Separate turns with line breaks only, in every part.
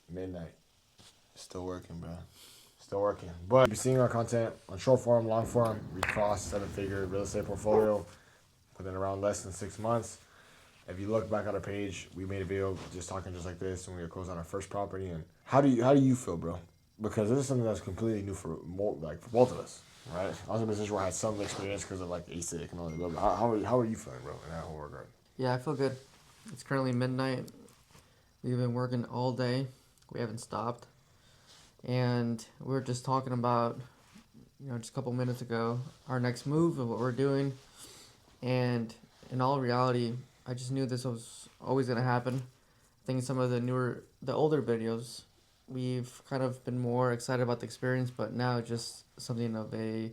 midnight. Still working, bro. Still working. But you'll be seeing our content on short form, long form. We crossed 7-figure real estate portfolio within around less than 6 months. If you look back on our page, we made a video just talking just like this when we were closing on our first property. And how do you feel, bro? Because this is something that's completely new for for both of us, right? I was in a position where I had some experience because of like ASIC and all that. But how are you feeling, bro, in that whole regard?
Yeah, I feel good. It's currently midnight. We've been working all day. We haven't stopped. And we were just talking about, just a couple minutes ago, our next move and what we're doing. And in all reality, I just knew this was always going to happen. I think some of the older videos, we've kind of been more excited about the experience, but now just something of a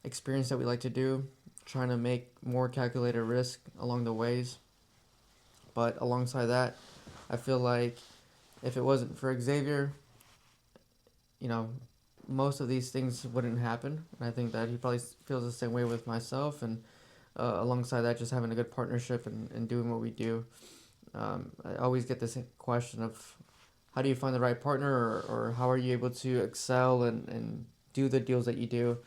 experience that we like to do, trying to make more calculated risk along the ways. But alongside that, I feel like if it wasn't for Xavier, you know, most of these things wouldn't happen. And I think that he probably feels the same way with myself. And alongside that, just having a good partnership and doing what we do. I always get this question of how do you find the right partner, or how are you able to excel and do the deals that you do.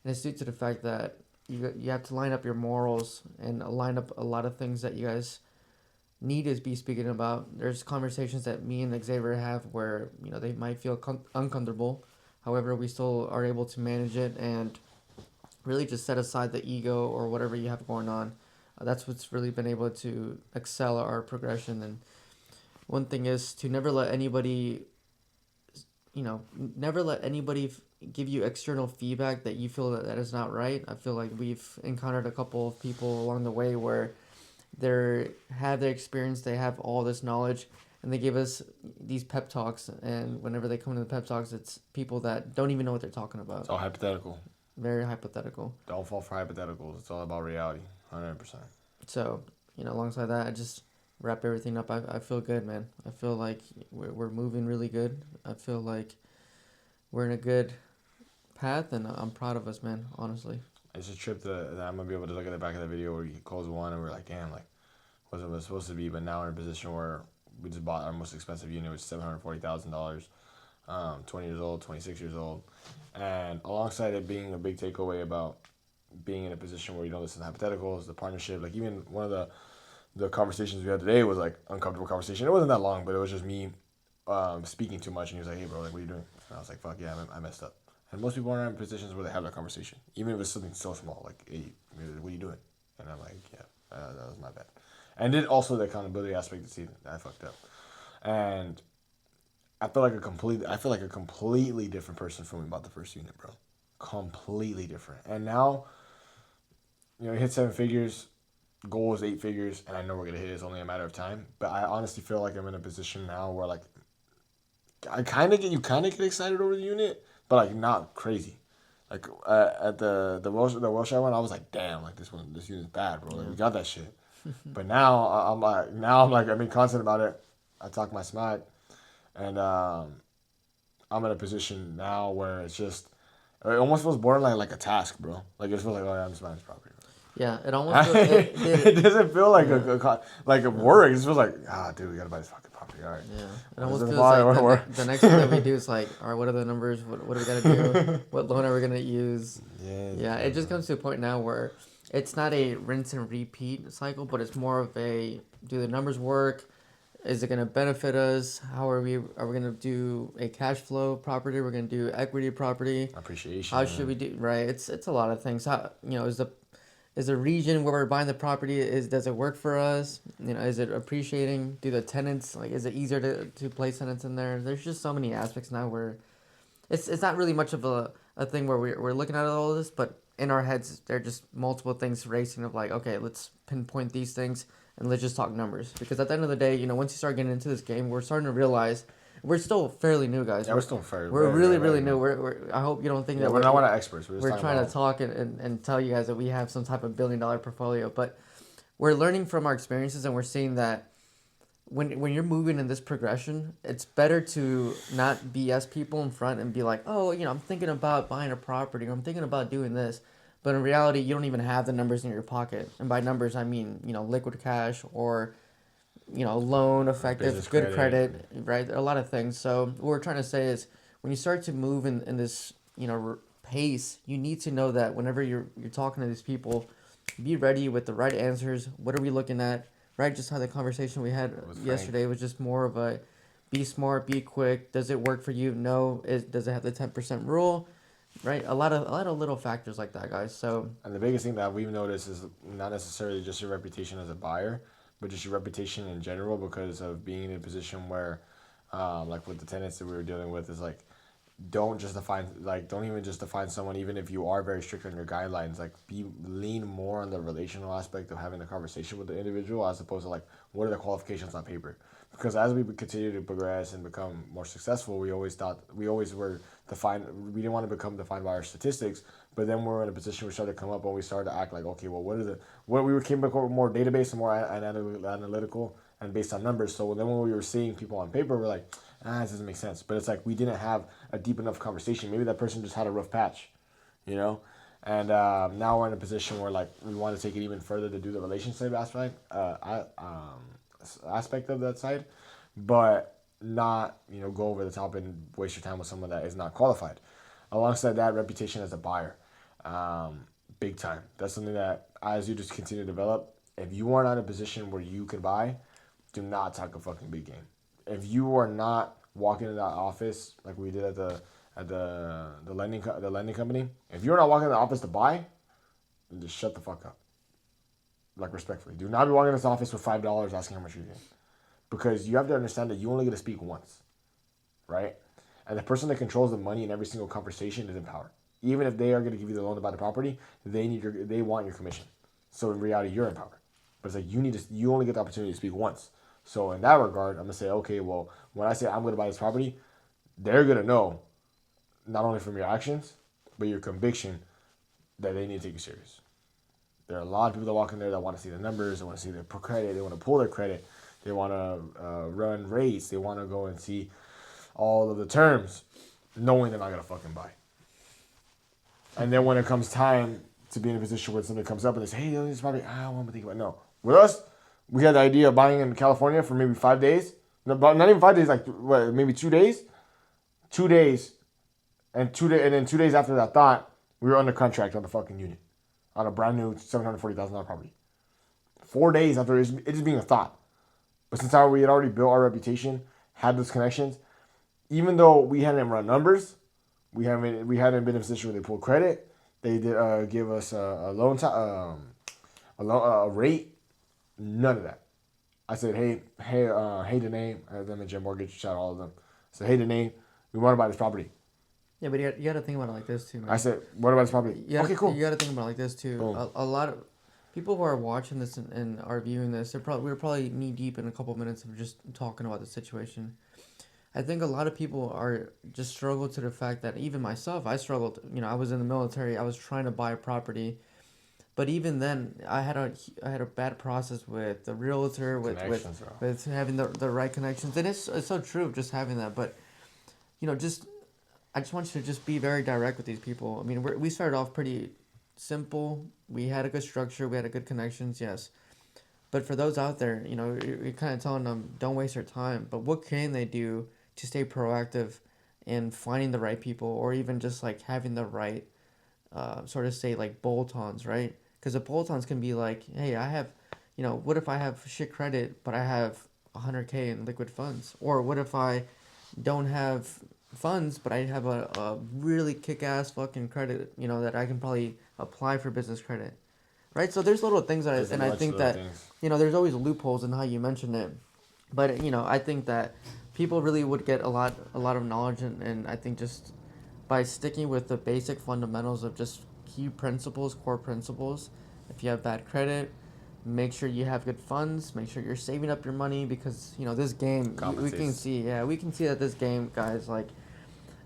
And it's due to the fact that you have to line up your morals and line up a lot of things that you guys need to be speaking about. There's conversations that me and Xavier have where they might feel uncomfortable. However, we still are able to manage it and really just set aside the ego or whatever you have going on. That's what's really been able to excel our progression. And one thing is to never let anybody, never let anybody give you external feedback that you feel that is not right. I feel like we've encountered a couple of people along the way where they have their experience, they have all this knowledge, and they give us these pep talks. And whenever they come to the pep talks, it's people that don't even know what they're talking about.
It's all hypothetical.
Very hypothetical.
Don't fall for hypotheticals. It's all about reality. 100%.
So, alongside that, I just wrap everything up. I feel good, man. I feel like we're moving really good. I feel like we're in a good path, and I'm proud of us, man, honestly.
It's a trip that I'm going to be able to look at the back of the video where you close one and we're like, damn, like, wasn't what it was supposed to be. But now we're in a position where we just bought our most expensive unit, which is $740,000. 20 years old, 26 years old. And alongside it being a big takeaway about being in a position where you don't listen to hypotheticals, the partnership, like even one of the conversations we had today was like uncomfortable conversation. It wasn't that long, but it was just me speaking too much. And he was like, hey, bro, like, what are you doing? And I was like, fuck yeah, I messed up. And most people aren't in positions where they have that conversation, even if it's something so small, like, hey, what are you doing? And I'm like, yeah, that was my bad. And then also the accountability aspect to see that I fucked up. And I feel like a completely different person from when we bought the first unit, bro. Completely different. And now, hit 7 figures. Goal is 8 figures, and I know we're gonna hit it. It's only a matter of time. But I honestly feel like I'm in a position now where like you kind of get excited over the unit, but like not crazy. Like at the Wilshire one, I was like, damn, like this unit's bad, bro. Like we got that shit. But now I'm like I mean constant about it. I talk my smack. And I'm in a position now where it almost feels borderline like a task, bro. Like it feels like, oh yeah, I'm just managing property.
Yeah, it almost
it doesn't feel like a work. It just feels like, dude, we gotta buy this fucking property. All right.
Yeah, it almost feels like the next thing that we do is like, all right, what are the numbers? What do we gotta do? What loan are we gonna use? Yeah, it just comes to a point now where it's not a rinse and repeat cycle, but it's more of a, do the numbers work? Is it going to benefit us? Are we going to do a cash flow property? We're going to do equity property.
Appreciation.
How should we do? Right. It's a lot of things. How, is the region where we're buying the property, does it work for us? Is it appreciating? Do the tenants, like, is it easier to place tenants in there? There's just so many aspects now where it's not really much of a thing where we're looking at all of this, but in our heads, there are just multiple things racing of like, okay, let's pinpoint these things and let's just talk numbers. Because at the end of the day, once you start getting into this game, we're starting to realize we're still fairly new, guys.
Yeah, we're still fairly.
We're really new. We're I hope you don't think that
we're not experts.
We're trying to talk and tell you guys that we have some type of billion-dollar portfolio, but we're learning from our experiences, and we're seeing that when you're moving in this progression, it's better to not BS people in front and be like, oh, I'm thinking about buying a property, or I'm thinking about doing this. But in reality, you don't even have the numbers in your pocket. And by numbers, I mean, liquid cash or loan effective,
Business
good
credit.
credit, right? A lot of things. So what we're trying to say is when you start to move in this, pace, you need to know that whenever you're talking to these people, be ready with the right answers. What are we looking at? Right? Just how the conversation we had
With Frank.
yesterday was just more of a be smart, be quick. Does it work for you? No. Does it have the 10% rule? Right? A lot of little factors like that, guys. So
And the biggest thing that we've noticed is not necessarily just your reputation as a buyer, but just your reputation in general because of being in a position where, like with the tenants that we were dealing with, is like, don't even just define someone even if you are very strict on your guidelines, like lean more on the relational aspect of having a conversation with the individual as opposed to like what are the qualifications on paper, because as we continue to progress and become more successful, we always were defined, we didn't want to become defined by our statistics, but then we're in a position where we started to come up and we started to act like, okay, well, what we came back more database and more analytical and based on numbers. So then when we were seeing people on paper, we're like, this doesn't make sense. But it's like we didn't have a deep enough conversation. Maybe that person just had a rough patch, you know? And now we're in a position where like we want to take it even further to do the relationship aspect of that side, but not, go over the top and waste your time with someone that is not qualified. Alongside that, reputation as a buyer, big time. That's something that as you just continue to develop, if you are not in a position where you can buy, do not talk a fucking big game. If you are not walking in that office like we did at the lending company, if you're not walking in the office to buy, then just shut the fuck up. Like respectfully, do not be walking in this office with $5 asking how much you're getting, because you have to understand that you only get to speak once, right? And the person that controls the money in every single conversation is in power. Even if they are going to give you the loan to buy the property, they want your commission. So in reality, you're in power. But it's like you only get the opportunity to speak once. So in that regard, I'm gonna say, okay, well, when I say I'm gonna buy this property, they're gonna know, not only from your actions, but your conviction that they need to take you serious. There are a lot of people that walk in there that want to see the numbers, they want to see their credit, they want to pull their credit, they want to run rates, they want to go and see all of the terms, knowing they're not gonna fucking buy. And then when it comes time to be in a position where something comes up and they say, hey, this property, I want to think about it. No. With us, we had the idea of buying in California for maybe 5 days. Not even 5 days, like what, maybe 2 days? 2 days. And then 2 days after that thought, we were under contract on the fucking unit. On a brand new $740,000 property. 4 days after it just being a thought. But since we had already built our reputation, had those connections, even though we hadn't run numbers, we hadn't been in a position where they pulled credit, they did give us a loan a rate. None of that. I said, hey, Danae, them and Jim Mortgage, shout out all of them. I said, hey, Danae, we want to buy this property.
yeah, but you got to think about it like this too, man.
I said, what about this property? Okay, cool.
You got to think about it like this too.
Boom.
A lot of people who are watching this and are viewing this, we're probably knee deep in a couple minutes of just talking about the situation. I think a lot of people are just struggle to the fact that even myself, I struggled. I was in the military. I was trying to buy a property, but even then, I had a bad process with the realtor, with having the right connections, and it's so true of just having that. But I just want you to just be very direct with these people. I mean, we started off pretty simple. We had a good structure. We had a good connections, yes. But for those out there, you're kind of telling them, don't waste your time. But what can they do to stay proactive in finding the right people, or even just like having the right, sort of say like bolt-ons, right? Because the bolt-ons can be like, hey, I have, what if I have shit credit, but I have $100K in liquid funds? Or what if I don't have funds, but I have a really kick-ass fucking credit, that I can probably apply for business credit, right? So there's little things I think that, there's always loopholes in how you mention it. But, I think that people really would get a lot of knowledge, and I think just by sticking with the basic fundamentals of just key principles, core principles. If you have bad credit, make sure you have good funds, make sure you're saving up your money, because this game, we can see that this game, guys, like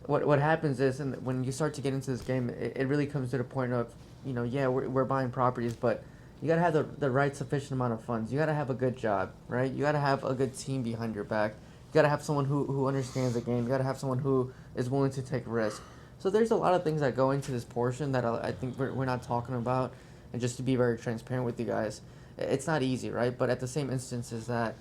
what happens is, and when you start to get into this game, it really comes to the point of, we're buying properties, but you got to have the right sufficient amount of funds. You got to have a good job, right? You got to have a good team behind your back. You got to have someone who understands the game. You got to have someone who is willing to take risks. So there's a lot of things that go into this portion that I think we're not talking about. And just to be very transparent with you guys, it's not easy, right? But at the same instance is that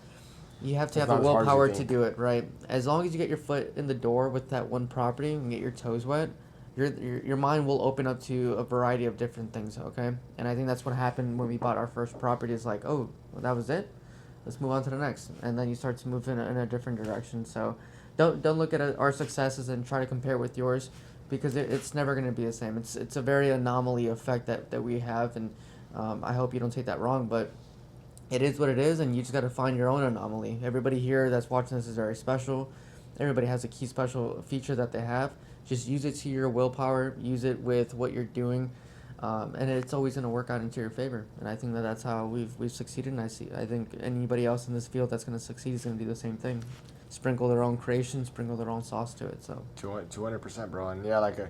You have to
It's
have the
not as hard as you
willpower to
think.
do it, right? As long as you get your foot in the door with that one property and get your toes wet, your mind will open up to a variety of different things, okay? And I think that's what happened when we bought our first property. It's like, oh, well, that was it? Let's move on to the next. And then you start to move in a different direction. So don't look at our successes and try to compare with yours because it's never going to be the same. It's a very anomaly effect that we have, and I hope you don't take that wrong, but it is what it is, and you just got to find your own anomaly. Everybody here that's watching this is very special. Everybody has a key special feature that they have. Just use it to your willpower. Use it with what you're doing, and it's always going to work out into your favor. And I think that's how we've succeeded. And I think anybody else in this field that's going to succeed is going to do the same thing. Sprinkle their own creation, sprinkle their own sauce to it. So
200%, bro. And yeah, like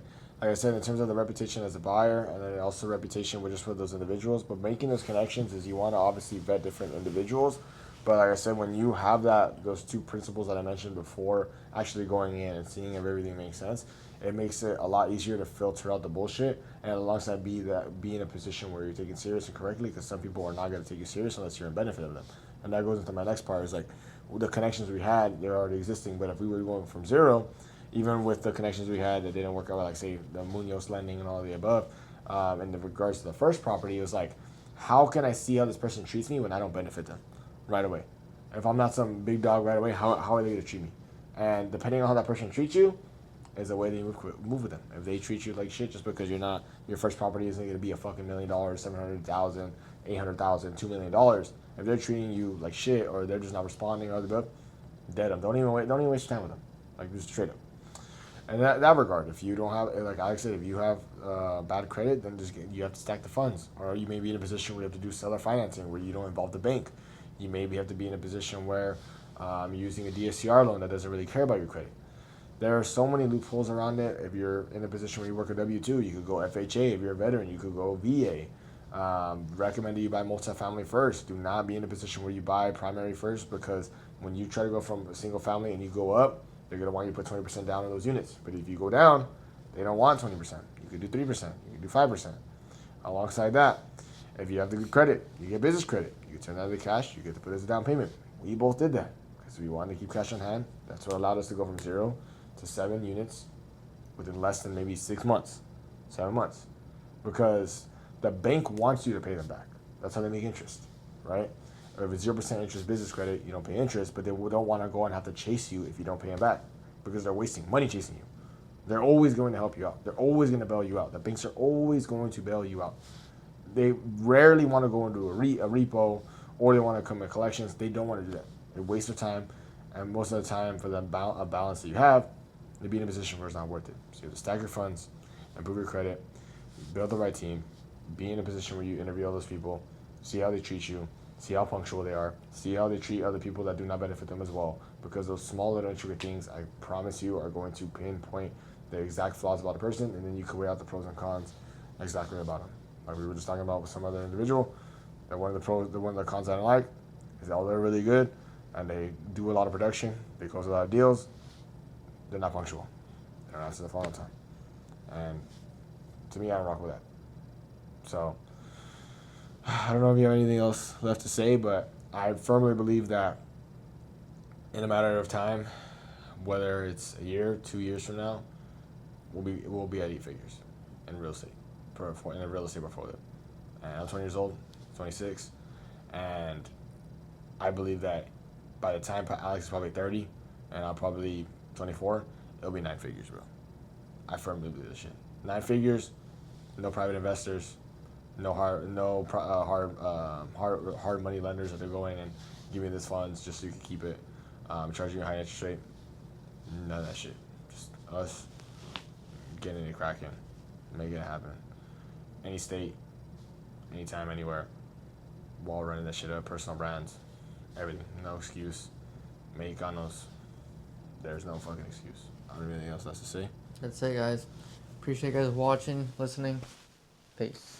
I said, in terms of the reputation as a buyer, and then also reputation with just with those individuals, but making those connections is you want to obviously vet different individuals. But like I said, when you have those two principles that I mentioned before, actually going in and seeing if everything makes sense, it makes it a lot easier to filter out the bullshit, and alongside be in a position where you're taken serious and correctly, because some people are not going to take you serious unless you're in benefit of them. And that goes into my next part, is like the connections we had, they're already existing, but if we were going from zero, even with the connections we had that didn't work out, like say the Munoz lending and all the above, in regards to the first property, it was like, how can I see how this person treats me when I don't benefit them right away? If I'm not some big dog right away, how are they going to treat me? And depending on how that person treats you, is the way that you move with them. If they treat you like shit just because your first property isn't going to be a fucking $1 million, $700,000, $800,000, $2 million. If they're treating you like shit or they're just not responding or the above, dead them. Don't even waste your time with them. Like just straight up. And that regard, if you don't have, like Alex said, if you have bad credit, then you have to stack the funds, or you may be in a position where you have to do seller financing, where you don't involve the bank. You maybe have to be in a position where you're using a DSCR loan that doesn't really care about your credit. There are so many loopholes around it. If you're in a position where you work a W-2, you could go FHA. If you're a veteran, you could go VA. Recommend that you buy multifamily first. Do not be in a position where you buy primary first, because when you try to go from a single family and you go up, they're going to want you to put 20% down on those units. But if you go down, they don't want 20%. You could do 3%. You could do 5%. Alongside that, if you have the good credit, you get business credit. You can turn that into cash. You get to put it as a down payment. We both did that because we wanted to keep cash on hand. That's what allowed us to go from 0 to 7 units within less than maybe 6 months, 7 months. Because the bank wants you to pay them back. That's how they make interest, right? Or if it's 0% interest business credit, you don't pay interest, but they don't want to go and have to chase you if you don't pay them back, because they're wasting money chasing you. They're always going to help you out. They're always going to bail you out. The banks are always going to bail you out. They rarely want to go into a repo, or they want to come in collections. They don't want to do that. They waste their time, and most of the time, for the balance that you have, they be in a position where it's not worth it. So you have to stack your funds, improve your credit, build the right team, be in a position where you interview all those people, see how they treat you, see how punctual they are, see how they treat other people that do not benefit them as well. Because those small little intricate things, I promise you, are going to pinpoint the exact flaws about a person, and then you can weigh out the pros and cons exactly about them. Like we were just talking about with some other individual, that one of the cons I don't like is that they're really good and they do a lot of production, they close a lot of deals, they're not punctual. They don't answer the phone on time. And to me, I don't rock with that. So I don't know if you have anything else left to say, but I firmly believe that in a matter of time, whether it's a year, 2 years from now, we'll be at 8 figures in real estate, in a real estate portfolio. And I'm 20 years old, 26, and I believe that by the time Alex is probably 30, and I'm probably 24, it'll be 9 figures, bro. I firmly believe this shit. 9 figures, no private investors, no hard money lenders that are going and giving this funds just so you can keep it, charging you a high interest rate. None of that shit. Just us getting it cracking, making it happen. Any state, anytime, anywhere, while running that shit up, personal brands, everything. No excuse. Mexicanos, there's no fucking excuse. I don't have anything else to say.
that's it, guys. Appreciate you guys watching, listening. Peace.